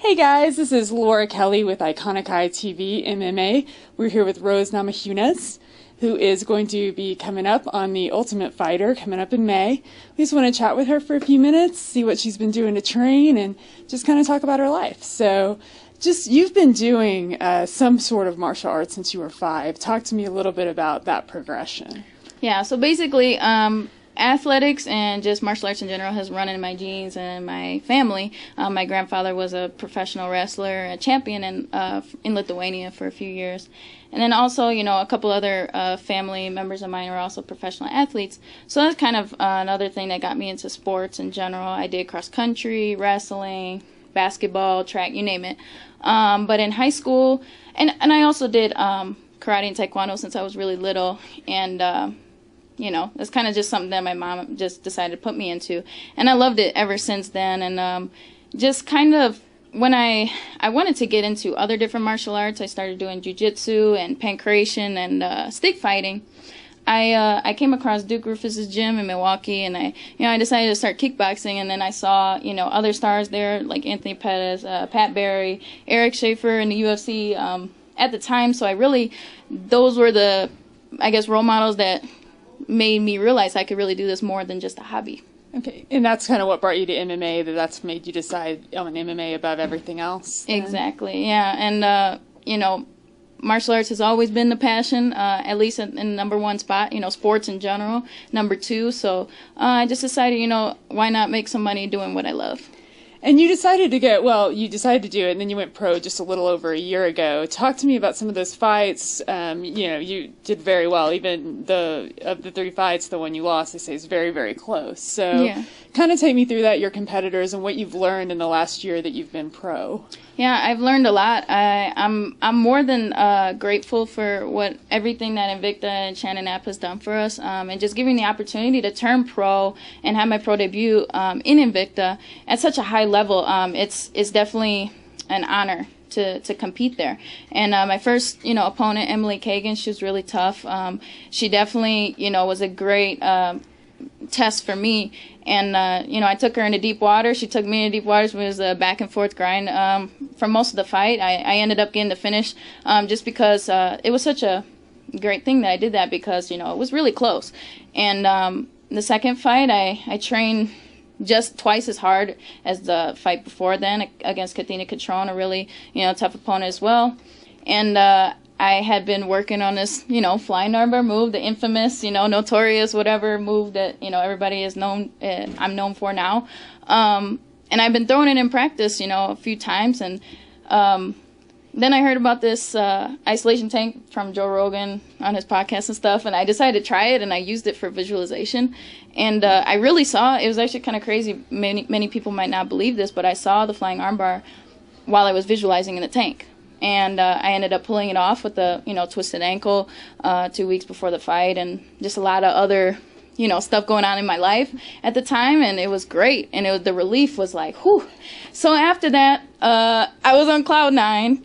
Hey guys, this is Laura Kelly with Iconici TV MMA. We're here with Rose Namajunas, who is going to be coming up on The Ultimate Fighter, coming up in May. We just want to chat with her for a few minutes, see what she's been doing to train, and just kind of talk about her life. So, you've been doing some sort of martial arts since you were 5. Talk to me a little bit about that progression. Yeah, so basically, athletics and just martial arts in general has run in my genes and my family. My grandfather was a professional wrestler, a champion in Lithuania for a few years. And then also, a couple other family members of mine were also professional athletes. So that's kind of another thing that got me into sports in general. I did cross country, wrestling, basketball, track, you name it. But in high school, and I also did karate and taekwondo since I was really little. And it's kind of just something that my mom just decided to put me into. And I loved it ever since then. And just kind of when I wanted to get into other different martial arts, I started doing jiu-jitsu and pancration and stick fighting. I came across Duke Rufus's gym in Milwaukee, and I decided to start kickboxing. And then I saw, other stars there like Anthony Pettis, Pat Barry, Eric Schaefer in the UFC at the time. So those were the, role models that made me realize I could really do this more than just a hobby. Okay, and that's kind of what brought you to MMA, that's made you decide on MMA above everything else? Then? Exactly, yeah. And, martial arts has always been the passion, at least in number one spot, sports in general, number 2. So I just decided, why not make some money doing what I love? And you decided to do it, and then you went pro just a little over a year ago. Talk to me about some of those fights. You did very well. Even of the 3 fights, the one you lost, they say is very, very close. So kind of take me through that, your competitors, and what you've learned in the last year that you've been pro. Yeah, I've learned a lot. I'm more than grateful for everything that Invicta and Shannon Knapp has done for us, and just giving the opportunity to turn pro and have my pro debut in Invicta at such a high level. It's definitely an honor to compete there. And my first opponent, Emily Kagan, she was really tough. She definitely was a great test for me. And, I took her into deep water. She took me into deep waters. It was a back and forth grind for most of the fight. I ended up getting the finish just because it was such a great thing that I did that because, it was really close. And the second fight, I trained just twice as hard as the fight before then against Katina Catron, a really, tough opponent as well. And I had been working on this, flying armbar move, the infamous, notorious, whatever move that, everybody is known, I'm known for now. And I've been throwing it in practice, a few times. And then I heard about this isolation tank from Joe Rogan on his podcast and stuff, and I decided to try it, and I used it for visualization. And I really saw, it was actually kind of crazy. Many people might not believe this, but I saw the flying armbar while I was visualizing in the tank. And I ended up pulling it off with the, twisted ankle 2 weeks before the fight, and just a lot of other, stuff going on in my life at the time, and it was great. And the relief was like, whew. So after that, I was on cloud 9,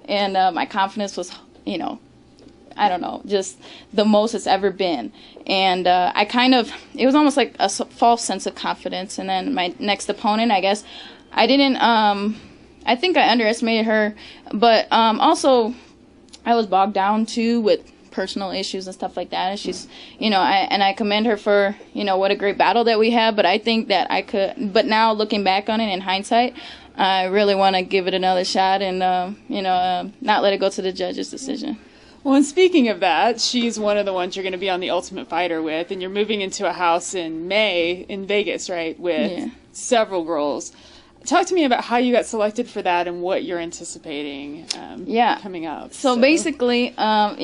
and my confidence was, I don't know, just the most it's ever been. And it was almost like a false sense of confidence. And then my next opponent, I think I underestimated her, but also I was bogged down too with personal issues and stuff like that. And she's, I commend her for, what a great battle that we had. But I think that but now looking back on it in hindsight, I really want to give it another shot and, not let it go to the judge's decision. Well, and speaking of that, she's one of the ones you're going to be on The Ultimate Fighter with, and you're moving into a house in May in Vegas, right, with several girls. Talk to me about how you got selected for that and what you're anticipating coming up. So basically, I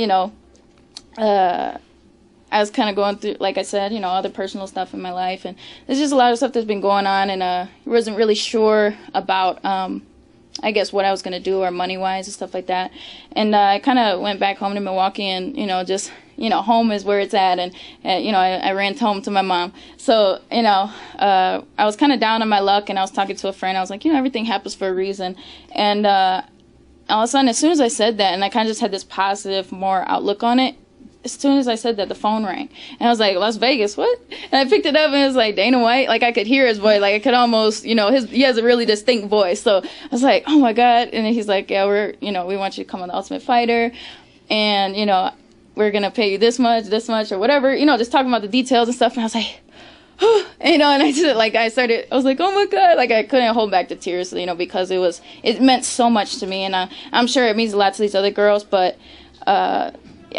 was kind of going through, like I said, other personal stuff in my life. And there's just a lot of stuff that's been going on. And I wasn't really sure about, what I was going to do or money-wise and stuff like that. And I kind of went back home to Milwaukee and, home is where it's at. And, I ran home to my mom. So, I was kind of down on my luck, and I was talking to a friend. I was like, everything happens for a reason. And all of a sudden, as soon as I said that, and I kind of just had this positive, more outlook on it, as soon as I said that, the phone rang. And I was like, Las Vegas, what? And I picked it up, and it was like Dana White. Like, I could hear his voice. Like, I could almost, he has a really distinct voice. So I was like, oh, my God. And then he's like, yeah, we want you to come on The Ultimate Fighter. And, we're going to pay you this much, or whatever. Just talking about the details and stuff. And I was like, and I just, like, I was like, oh, my God. Like, I couldn't hold back the tears, because it meant so much to me. And I'm sure it means a lot to these other girls, but, yeah,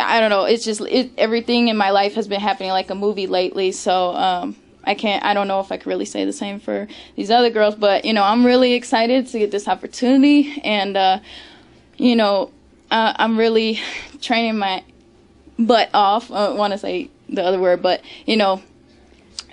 I don't know. It's just everything in my life has been happening like a movie lately. So I don't know if I could really say the same for these other girls. But, I'm really excited to get this opportunity. And, I'm really training my butt off. I don't want to say the other word, but,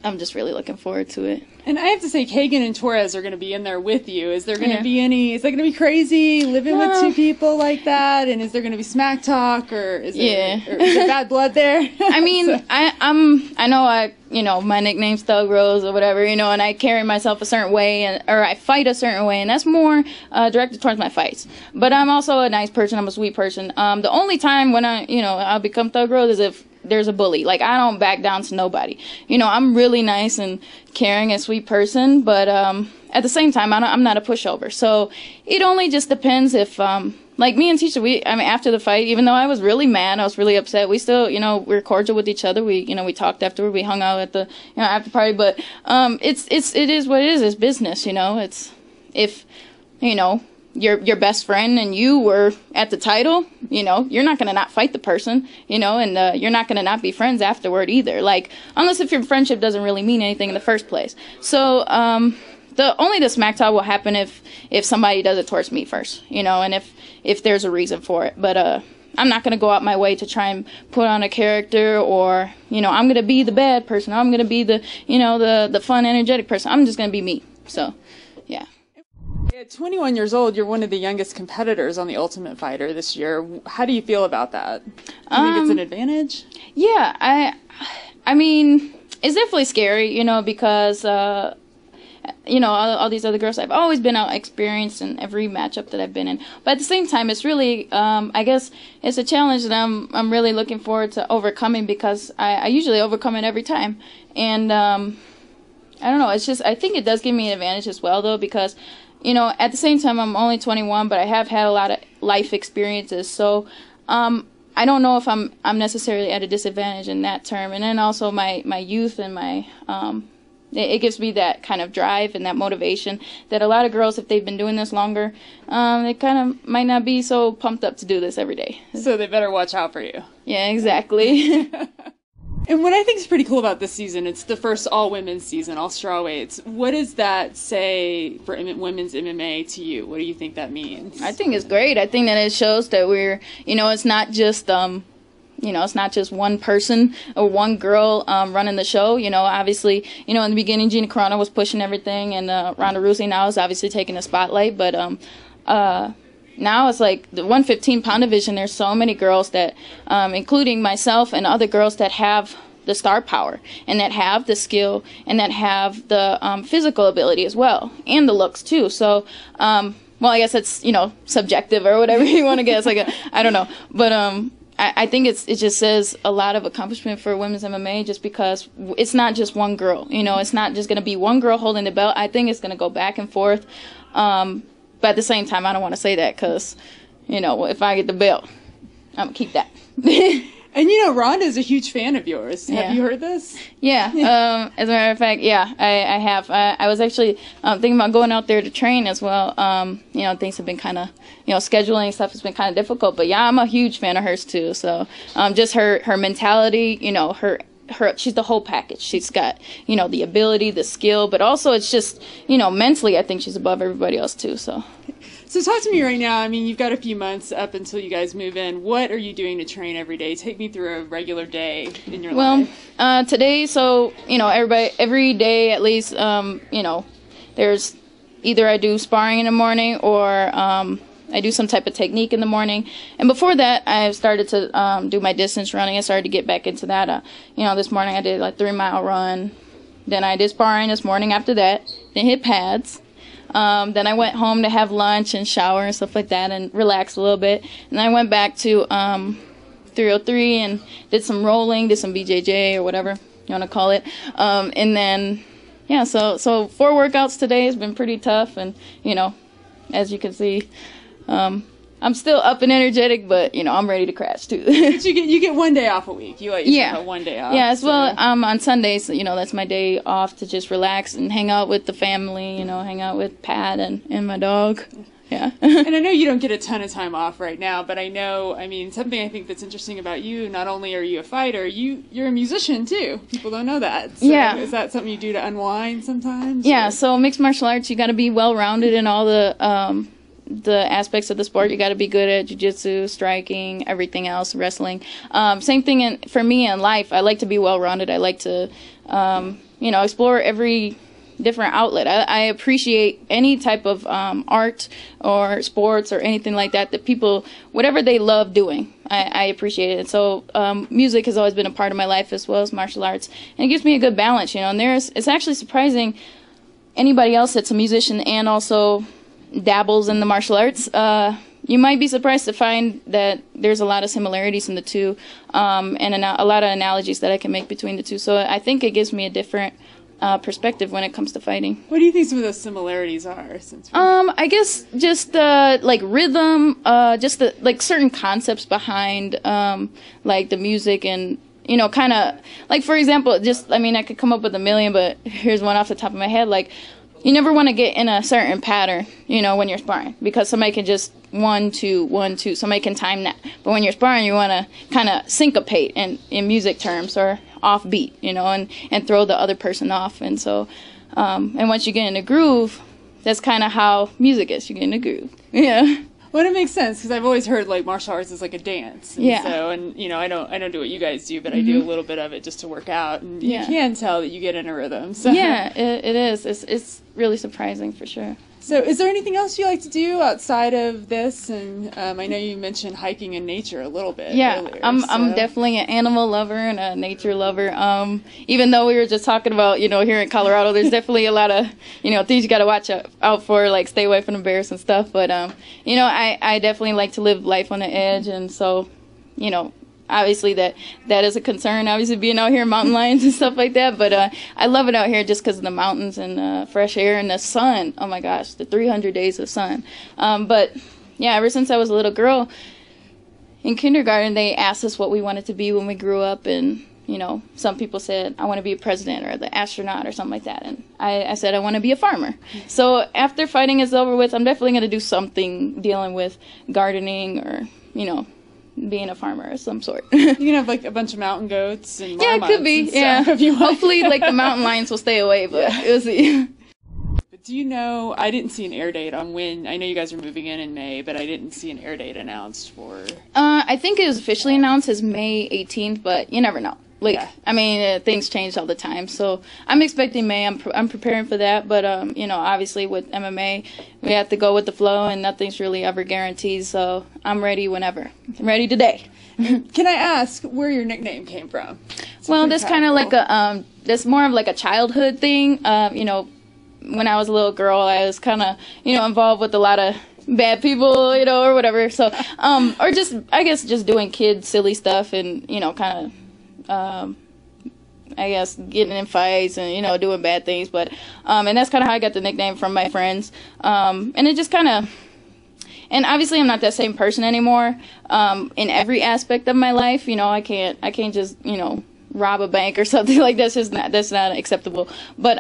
I'm just really looking forward to it. And I have to say, Kagan and Torres are going to be in there with you. Is there going to be is that going to be crazy, living with two people like that? And is there going to be smack talk, or is there bad blood there? I mean, I know my nickname's Thug Rose or whatever, and I carry myself a certain way, or I fight a certain way, and that's more directed towards my fights. But I'm also a nice person. I'm a sweet person. The only time when I'll become Thug Rose is if there's a bully. Like, I don't back down to nobody. I'm really nice and caring and sweet person, but at the same time, I'm not a pushover. So it only just depends if, like me and Tisha, after the fight, even though I was really mad, I was really upset, we still, we're cordial with each other. We talked afterward, we hung out at the, after party, but it is what it is. It's business, It's, if, your best friend and you were at the title, you're not going to not fight the person, and you're not going to not be friends afterward either. Like, unless if your friendship doesn't really mean anything in the first place. So, the smack talk will happen if somebody does it towards me first, and if there's a reason for it. But, I'm not going to go out my way to try and put on a character, or, I'm going to be the bad person. I'm going to be the, the fun, energetic person. I'm just going to be me. So, yeah. At 21 years old, you're one of the youngest competitors on The Ultimate Fighter this year. How do you feel about that? Do you think it's an advantage? Yeah, I mean, it's definitely scary, because, all these other girls, I've always been out experienced in every matchup that I've been in. But at the same time, it's really, I guess, it's a challenge that I'm really looking forward to overcoming, because I usually overcome it every time. And, I don't know, it's just, I think it does give me an advantage as well, though, because, at the same time, I'm only 21, but I have had a lot of life experiences. So, I don't know if I'm necessarily at a disadvantage in that term. And then also my youth and my, it gives me that kind of drive and that motivation that a lot of girls, if they've been doing this longer, they kind of might not be so pumped up to do this every day. So they better watch out for you. Yeah, exactly. And what I think is pretty cool about this season, it's the first all-women's season, all strawweights. What does that say for women's MMA to you? What do you think that means? I think it's great. I think that it shows that we're, it's not just, it's not just one person or one girl running the show. Obviously, in the beginning, Gina Carano was pushing everything, and Ronda Rousey now is obviously taking the spotlight. But now it's like the 115-pound division, there's so many girls that, including myself and other girls that have the star power and that have the skill and that have the physical ability as well, and the looks too. So, well, I guess it's, subjective or whatever you want to guess. Like, I don't know. But I think it just says a lot of accomplishment for women's MMA, just because it's not just one girl. It's not just going to be one girl holding the belt. I think it's going to go back and forth. But at the same time, I don't want to say that because, if I get the belt, I'm going to keep that. And, Ronda's a huge fan of yours. Have you heard this? Yeah. As a matter of fact, yeah, I have. I was actually thinking about going out there to train as well. Things have been kind of, scheduling stuff has been kind of difficult. But, yeah, I'm a huge fan of hers, too. So just her mentality, she's the whole package. She's got, the ability, the skill, but also it's just, mentally, I think she's above everybody else too. So talk to me right now. I mean, you've got a few months up until you guys move in. What are you doing to train every day? Take me through a regular day in your life. Well, today, so, every day at least, there's either I do sparring in the morning or, I do some type of technique in the morning. And before that, I've started to do my distance running. I started to get back into that. This morning I did like 3-mile run. Then I did sparring this morning after that. Then hit pads. Then I went home to have lunch and shower and stuff like that and relax a little bit. And I went back to 3 303 and did some rolling, did some BJJ or whatever you want to call it. And then, yeah, so 4 workouts today has been pretty tough. And, you know, as you can see, I'm still up and energetic, but, you know, I'm ready to crash, too. But you get 1 day off a week. You let yourself have 1 day off. Yeah, as well, on Sundays, you know, that's my day off to just relax and hang out with the family, you know, hang out with Pat and my dog. Yeah. And I know you don't get a ton of time off right now, but I know, I mean, something I think that's interesting about you, not only are you a fighter, you're a musician, too. People don't know that. So yeah. Is that something you do to unwind sometimes? Yeah, or? So mixed martial arts, you got to be well-rounded in all the aspects of the sport. You got to be good at jiu-jitsu, striking, everything else, wrestling. Same thing for me in life. I like to be well-rounded. I like to, you know, explore every different outlet. I appreciate any type of art or sports or anything like that people, whatever they love doing, I appreciate it. And so music has always been a part of my life as well as martial arts. And it gives me a good balance, you know, and it's actually surprising anybody else that's a musician and also dabbles in the martial arts. You might be surprised to find that there's a lot of similarities in the two, and a lot of analogies that I can make between the two. So I think it gives me a different perspective when it comes to fighting. What do you think some of those similarities are? I guess just like rhythm, just the like certain concepts behind like the music and, you know, kind of like, for example, just, I mean, I could come up with a million, but here's one off the top of my head. Like, you never want to get in a certain pattern, you know, when you're sparring, because somebody can just 1, 2, 1, 2. Somebody can time that. But when you're sparring, you want to kind of syncopate in music terms, or offbeat, you know, and throw the other person off. And so, and once you get in the groove, that's kind of how music is. You get in the groove. Yeah. Well, it makes sense, because I've always heard like martial arts is like a dance. And yeah. So, and you know, I don't do what you guys do, but I do a little bit of it just to work out, and you can tell that you get in a rhythm. So. Yeah, it is. It's really surprising for sure. So, is there anything else you like to do outside of this? And I know you mentioned hiking in nature a little bit. Yeah, earlier, I'm definitely an animal lover and a nature lover. Even though we were just talking about, you know, here in Colorado, there's definitely a lot of, you know, things you got to watch out for, like stay away from the bears and stuff. But you know, I definitely like to live life on the edge, and so, you know, obviously that is a concern, obviously being out here, mountain lions and stuff like that, but I love it out here just because of the mountains and fresh air and the sun. Oh my gosh, the 300 days of sun. But yeah, ever since I was a little girl, in kindergarten they asked us what we wanted to be when we grew up, and you know, some people said, I want to be a president or the astronaut or something like that, and I said I want to be a farmer. So after fighting is over with, I'm definitely going to do something dealing with gardening or, you know, being a farmer of some sort. You can have like a bunch of mountain goats and yeah, it could be. Yeah, hopefully like the mountain lions will stay away, but we'll see. But do you know? I didn't see an air date on when. I know you guys are moving in May, but I didn't see an air date announced for. I think it was officially announced as May 18th, but you never know. Like, I mean, things change all the time, so I'm expecting May. I'm preparing for that, but you know, obviously with MMA, we have to go with the flow, and nothing's really ever guaranteed. So I'm ready whenever. I'm ready today. Can I ask where your nickname came from? Well, that's kind of like a that's more of like a childhood thing. You know, when I was a little girl, I was kind of, you know, involved with a lot of bad people, you know, or whatever. So, or just, I guess, just doing kid silly stuff, and you know, kind of. I guess getting in fights and, you know, doing bad things, but and that's kind of how I got the nickname from my friends, and it just kind of, and obviously I'm not that same person anymore in every aspect of my life. You know, I can't just, you know, rob a bank or something like that's not acceptable. But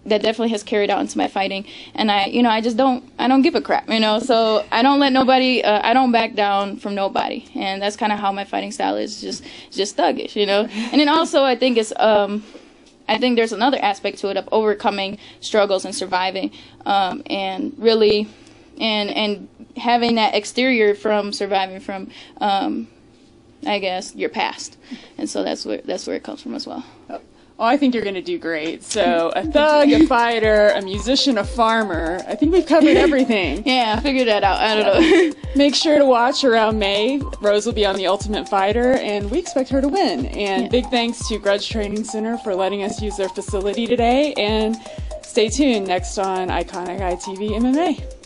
that definitely has carried out into my fighting, and I don't give a crap, you know, so I don't let nobody, I don't back down from nobody, and that's kind of how my fighting style is, just thuggish, you know. And then also I think there's another aspect to it of overcoming struggles and surviving, and really, and having that exterior from surviving from, I guess, your past, and so that's where it comes from as well. Well, I think you're going to do great. So, a thug, a fighter, a musician, a farmer. I think we've covered everything. Yeah, I figured that out. I don't know. Make sure to watch around May. Rose will be on The Ultimate Fighter, and we expect her to win. And big thanks to Grudge Training Center for letting us use their facility today. And stay tuned next on Iconic ITV MMA.